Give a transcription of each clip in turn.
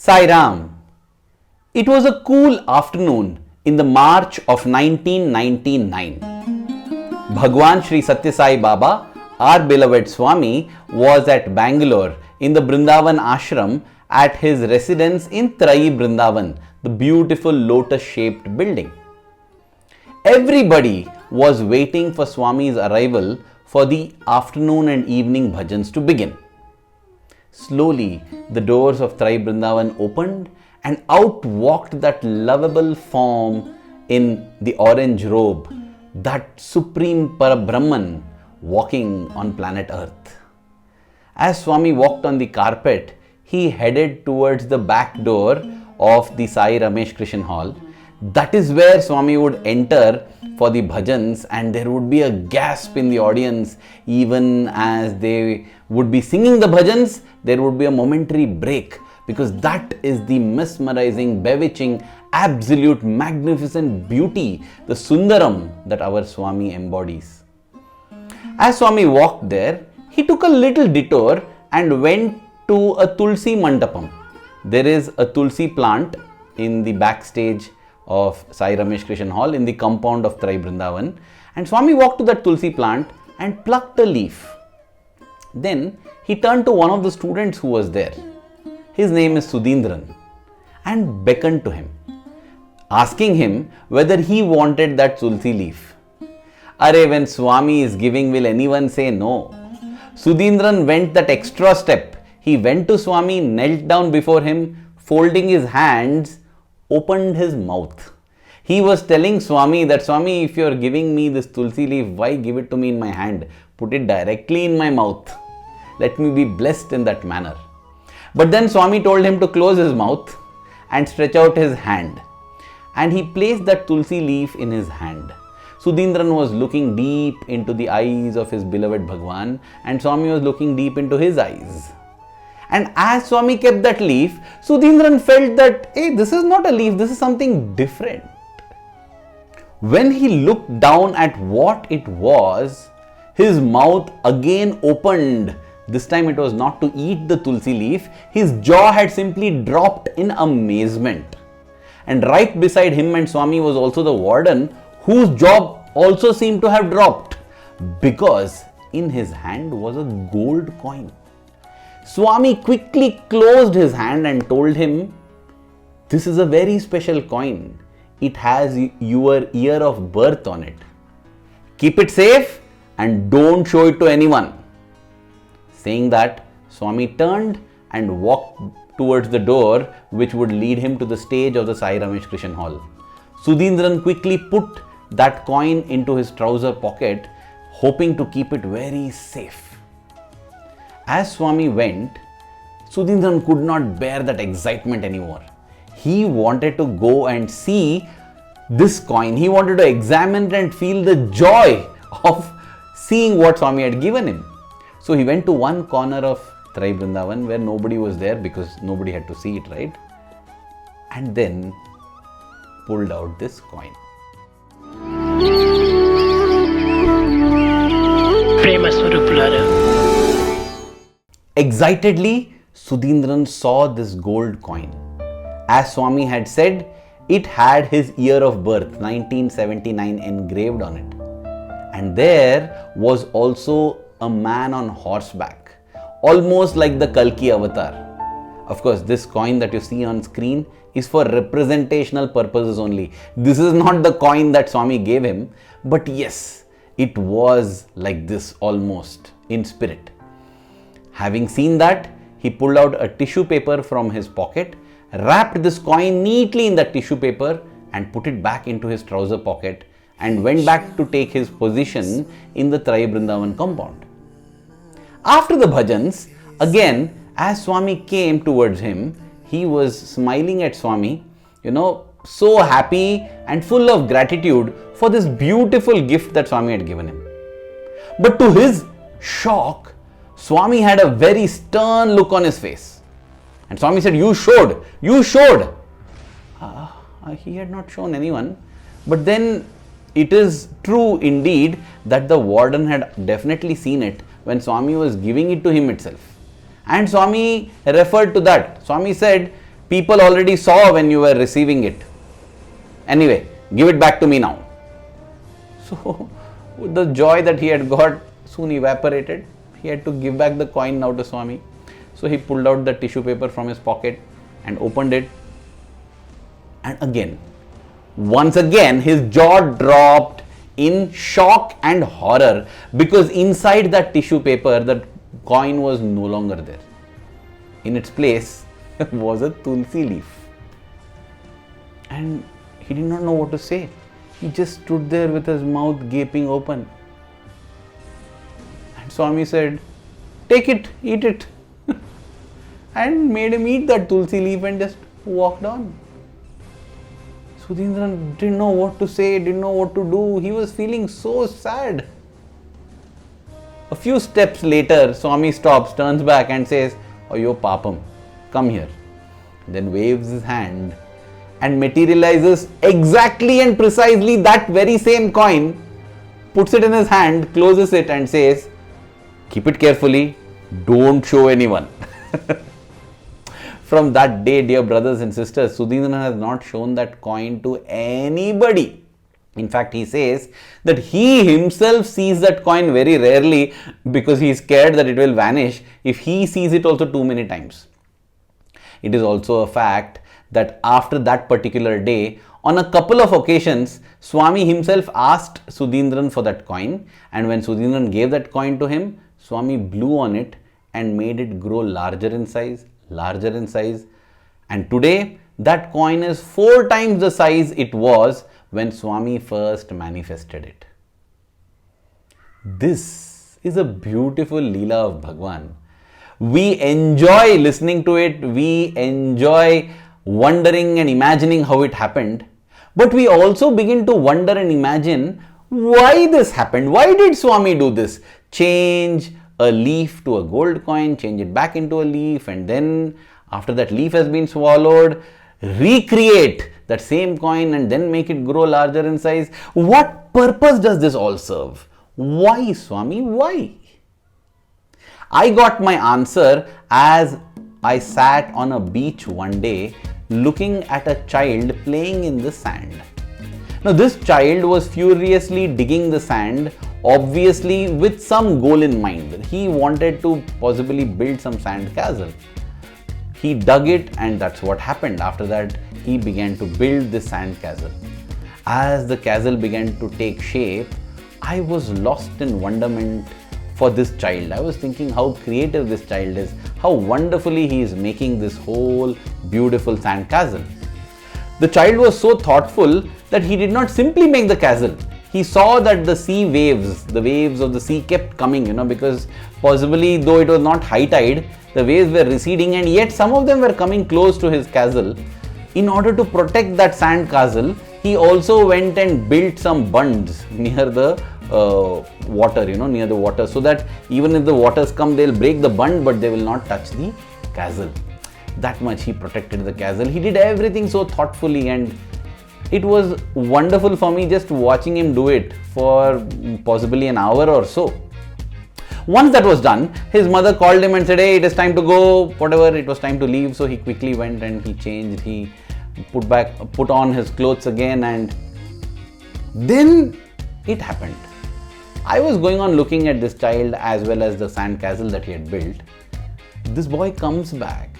Sai Ram. It was a cool afternoon in the March of 1999. Bhagwan Sri Sathya Sai Baba, our beloved Swami, was at Bangalore in the Brindavan ashram at his residence in Trai Brindavan, the beautiful lotus-shaped building. Everybody was waiting for Swami's arrival for the afternoon and evening bhajans to begin. Slowly, the doors of Trai Brindavan opened and out walked that lovable form in the orange robe, that supreme Parabrahman walking on planet Earth. As Swami walked on the carpet, he headed towards the back door of the Sai Ramesh Krishan Hall. That is where Swami would enter for the bhajans, and there would be a gasp in the audience. Even as they would be singing the bhajans, there would be a momentary break, because that is the mesmerizing, bewitching, absolute, magnificent beauty, the Sundaram that our Swami embodies. As Swami walked there, he took a little detour and went to a Tulsi mandapam. There is a Tulsi plant in the backstage of Sai Ramesh Krishan Hall in the compound of Trai Brindavan, and Swami walked to that Tulsi plant and plucked a leaf. Then he turned to one of the students who was there. His name is Sudhindran, and beckoned to him, asking him whether he wanted that Tulsi leaf. Arey, when Swami is giving, will anyone say no? Sudhindran went that extra step. He went to Swami, knelt down before him, folding his hands, opened his mouth. He was telling Swami that, Swami, if you are giving me this Tulsi leaf, why give it to me in my hand? Put it directly in my mouth. Let me be blessed in that manner. But then Swami told him to close his mouth and stretch out his hand. And he placed that Tulsi leaf in his hand. Sudhindran was looking deep into the eyes of his beloved Bhagwan, and Swami was looking deep into his eyes. And as Swami kept that leaf, Sudhindran felt that, hey, this is not a leaf, this is something different. When he looked down at what it was, his mouth again opened. This time it was not to eat the Tulsi leaf. His jaw had simply dropped in amazement. And right beside him and Swami was also the warden, whose jaw also seemed to have dropped, because in his hand was a gold coin. Swami quickly closed his hand and told him, this is a very special coin. It has your year of birth on it. Keep it safe and don't show it to anyone. Saying that, Swami turned and walked towards the door which would lead him to the stage of the Sai Ramesh Krishan Hall. Sudhindran quickly put that coin into his trouser pocket, hoping to keep it very safe. As Swami went, Sudhindran could not bear that excitement anymore. He wanted to go and see this coin. He wanted to examine it and feel the joy of seeing what Swami had given him. So he went to one corner of Trai Brindavan where nobody was there, because nobody had to see it, right? And then pulled out this coin. Excitedly, Sudhindran saw this gold coin. As Swami had said, it had his year of birth, 1979, engraved on it. And there was also a man on horseback, almost like the Kalki avatar. Of course, this coin that you see on screen is for representational purposes only. This is not the coin that Swami gave him, but yes, it was like this almost in spirit. Having seen that, he pulled out a tissue paper from his pocket, wrapped this coin neatly in that tissue paper and put it back into his trouser pocket, and went back to take his position in the Trai Brindavan compound. After the bhajans, again, as Swami came towards him, he was smiling at Swami, so happy and full of gratitude for this beautiful gift that Swami had given him. But to his shock, Swami had a very stern look on his face. And Swami said, you showed. He had not shown anyone. But then it is true indeed that the warden had definitely seen it when Swami was giving it to him itself. And Swami referred to that. Swami said, People already saw when you were receiving it. Anyway, give it back to me now. So, the joy that he had got soon evaporated. He had to give back the coin now to Swami. So, he pulled out the tissue paper from his pocket and opened it. And again, once again, his jaw dropped in shock and horror, because inside that tissue paper, the coin was no longer there. In its place was a Tulsi leaf. And he did not know what to say. He just stood there with his mouth gaping open. And Swami said, "Take it, eat it." And made him eat that Tulsi leaf and just walked on. Sudhindran didn't know what to say, didn't know what to do. He was feeling so sad. A few steps later, Swami stops, turns back and says, "Oh, yo papam, come here." Then waves his hand and materializes exactly and precisely that very same coin, puts it in his hand, closes it and says, "Keep it carefully, don't show anyone." From that day, dear brothers and sisters, Sudhindran has not shown that coin to anybody. In fact, he says that he himself sees that coin very rarely, because he is scared that it will vanish if he sees it also too many times. It is also a fact that after that particular day, on a couple of occasions, Swami himself asked Sudhindran for that coin, and when Sudhindran gave that coin to him, Swami blew on it and made it grow larger in size, and today that coin is 4 times the size it was when Swami first manifested it. This is a beautiful leela of Bhagwan. We enjoy listening to it, we enjoy wondering and imagining how it happened, but we also begin to wonder and imagine why this happened. Why did Swami do this? Change a leaf to a gold coin, change it back into a leaf, and then after that leaf has been swallowed, recreate that same coin and then make it grow larger in size. What purpose does this all serve? Why, Swami? Why? I got my answer as I sat on a beach one day looking at a child playing in the sand. Now, this child was furiously digging the sand, obviously with some goal in mind. He wanted to possibly build some sandcastle. He dug it, and that's what happened. After that, he began to build this sandcastle. As the castle began to take shape, I was lost in wonderment for this child. I was thinking how creative this child is, how wonderfully he is making this whole beautiful sandcastle. The child was so thoughtful that he did not simply make the castle. He saw that the sea waves, the waves of the sea kept coming, because possibly though it was not high tide, the waves were receding, and yet some of them were coming close to his castle. In order to protect that sand castle, he also went and built some bunds near the water, near the water, so that even if the waters come, they'll break the bund, but they will not touch the castle. That much he protected the castle. He did everything so thoughtfully, and it was wonderful for me just watching him do it for possibly an hour or so. Once that was done, his mother called him and said, "Hey, it is time to go," whatever, it was time to leave. So he quickly went and he changed, he put on his clothes again, and then it happened. I was going on looking at this child as well as the sandcastle that he had built. This boy comes back,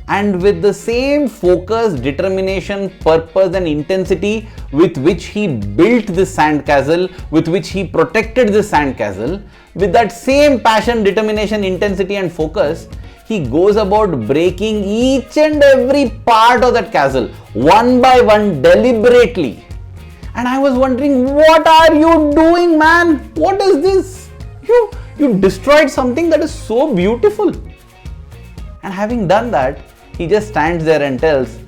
and with the same focus, determination, purpose and intensity with which he built this sandcastle, with which he protected this sandcastle, with that same passion, determination, intensity and focus, he goes about breaking each and every part of that castle, one by one, deliberately. And I was wondering, what are you doing, man? What is this? You destroyed something that is so beautiful. And having done that, he just stands there and tells,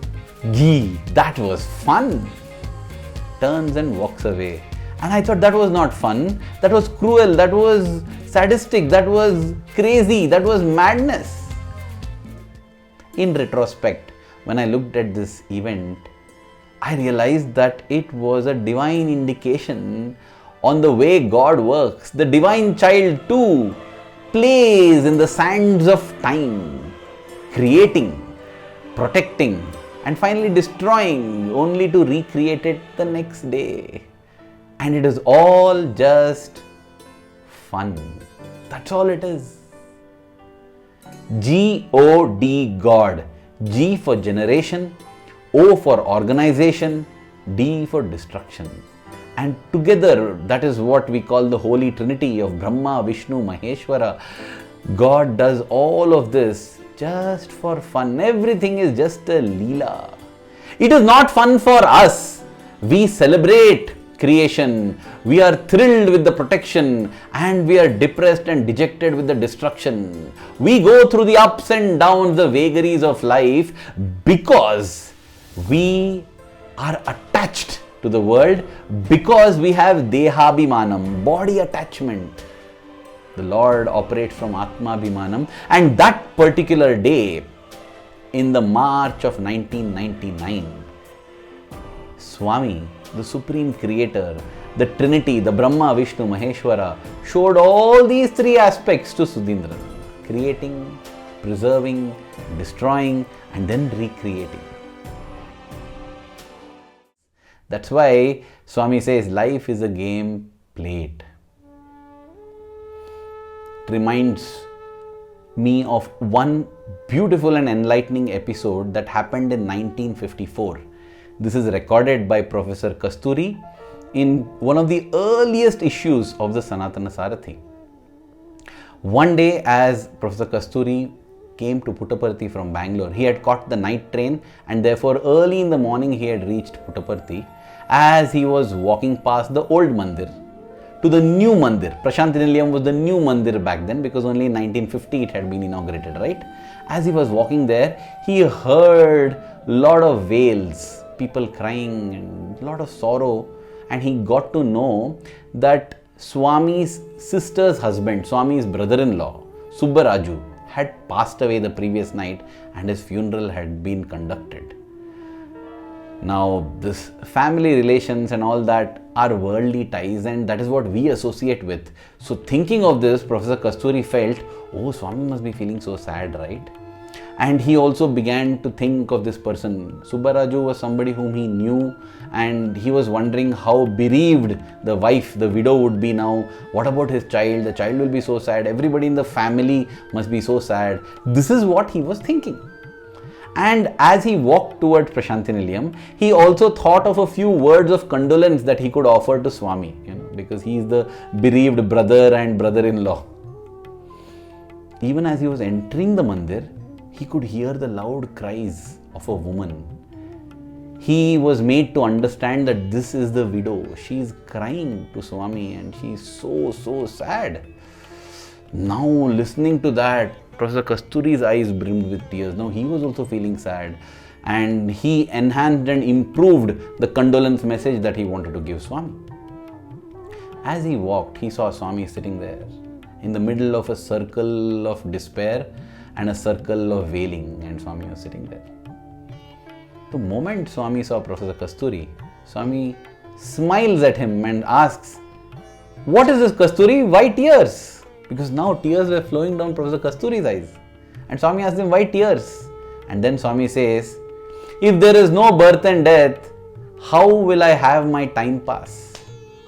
"Gee, that was fun." Turns and walks away. And I thought that was not fun. That was cruel. That was sadistic. That was crazy. That was madness. In retrospect, when I looked at this event, I realized that it was a divine indication on the way God works. The divine child too plays in the sands of time, creating, protecting, and finally destroying, only to recreate it the next day. And it is all just fun. That's all it is. G-O-D, God. G for generation, O for organization, D for destruction. And together, that is what we call the Holy Trinity of Brahma, Vishnu, Maheshwara. God does all of this just for fun. Everything is just a leela. It is not fun for us. We celebrate creation. We are thrilled with the protection, and we are depressed and dejected with the destruction. We go through the ups and downs, the vagaries of life, because we are attached to the world, because we have dehabhimanam, body attachment. The Lord operates from atmabhimanam, and that particular day, in the March of 1999, Swami, the Supreme Creator, the Trinity, the Brahma, Vishnu, Maheshwara, showed all these three aspects to Sudhindran: creating, preserving, destroying, and then recreating. That's why Swami says life is a game played. It reminds me of one beautiful and enlightening episode that happened in 1954. This is recorded by Professor Kasturi in one of the earliest issues of the Sanatana Sarathi. One day, as Professor Kasturi came to Puttaparthi from Bangalore, he had caught the night train, and therefore early in the morning he had reached Puttaparthi. As he was walking past the old mandir to the new mandir, Prashanti Nilayam was the new mandir back then, because only in 1950 it had been inaugurated, right? As he was walking there, he heard a lot of wails, people crying and a lot of sorrow, and he got to know that Swami's sister's husband, Swami's brother-in-law, Subbaraju, had passed away the previous night, and his funeral had been conducted. Now, this family relations and all that are worldly ties, and that is what we associate with. So, thinking of this, Professor Kasturi felt, oh, Swami must be feeling so sad, right? And he also began to think of this person. Subbaraju was somebody whom he knew, and he was wondering how bereaved the wife, the widow, would be now. What about his child? The child will be so sad. Everybody in the family must be so sad. This is what he was thinking. And as he walked towards Prashanti Nilayam, he also thought of a few words of condolence that he could offer to Swami, because he is the bereaved brother and brother-in-law. Even as he was entering the mandir, he could hear the loud cries of a woman. He was made to understand that this is the widow. She is crying to Swami, and she is so sad. Now, listening to that, Professor Kasturi's eyes brimmed with tears. Now he was also feeling sad, and he enhanced and improved the condolence message that he wanted to give Swami. As he walked, he saw Swami sitting there in the middle of a circle of despair and a circle of wailing, and Swami was sitting there. The moment Swami saw Professor Kasturi, Swami smiles at him and asks, "What is this, Kasturi? Why tears?" Because now tears were flowing down Professor Kasturi's eyes. And Swami asked him, "Why tears?" And then Swami says, "If there is no birth and death, how will I have my time pass?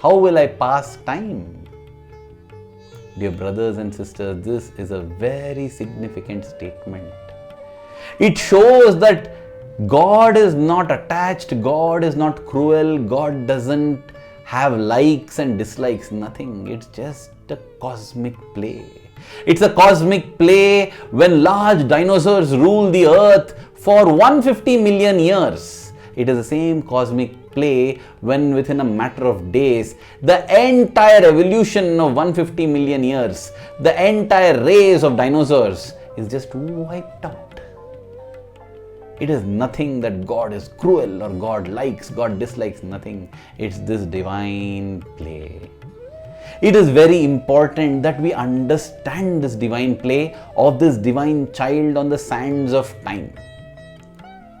How will I pass time?" Dear brothers and sisters, this is a very significant statement. It shows that God is not attached, God is not cruel, God doesn't have likes and dislikes, nothing. It's just a cosmic play. It's a cosmic play when large dinosaurs rule the earth for 150 million years. It is the same cosmic play when within a matter of days, the entire evolution of 150 million years, the entire race of dinosaurs is just wiped out. It is nothing that God is cruel or God likes, God dislikes, nothing. It's this divine play. It is very important that we understand this divine play of this divine child on the sands of time.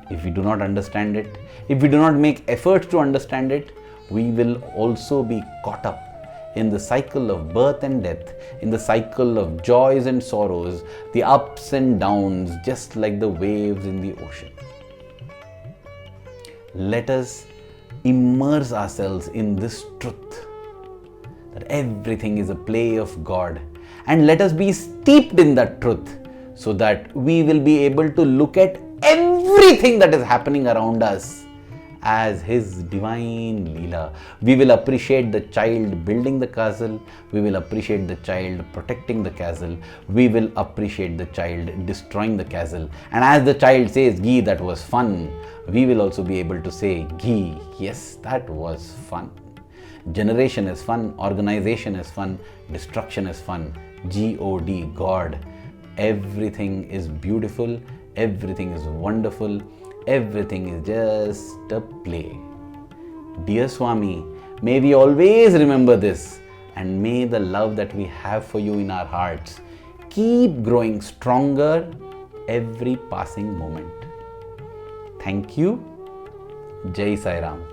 If we do not understand it, if we do not make efforts to understand it, we will also be caught up in the cycle of birth and death, in the cycle of joys and sorrows, the ups and downs, just like the waves in the ocean. Let us immerse ourselves in this truth that everything is a play of God, and let us be steeped in that truth so that we will be able to look at everything that is happening around us as His divine leela. We will appreciate the child building the castle, we will appreciate the child protecting the castle, we will appreciate the child destroying the castle, and as the child says, "Gee, that was fun," we will also be able to say, "Gee, yes, that was fun." Generation is fun, organization is fun, destruction is fun. G-O-D, God. Everything is beautiful, everything is wonderful, everything is just a play. Dear Swami, may we always remember this, and may the love that we have for you in our hearts keep growing stronger every passing moment. Thank you. Jai Sai Ram.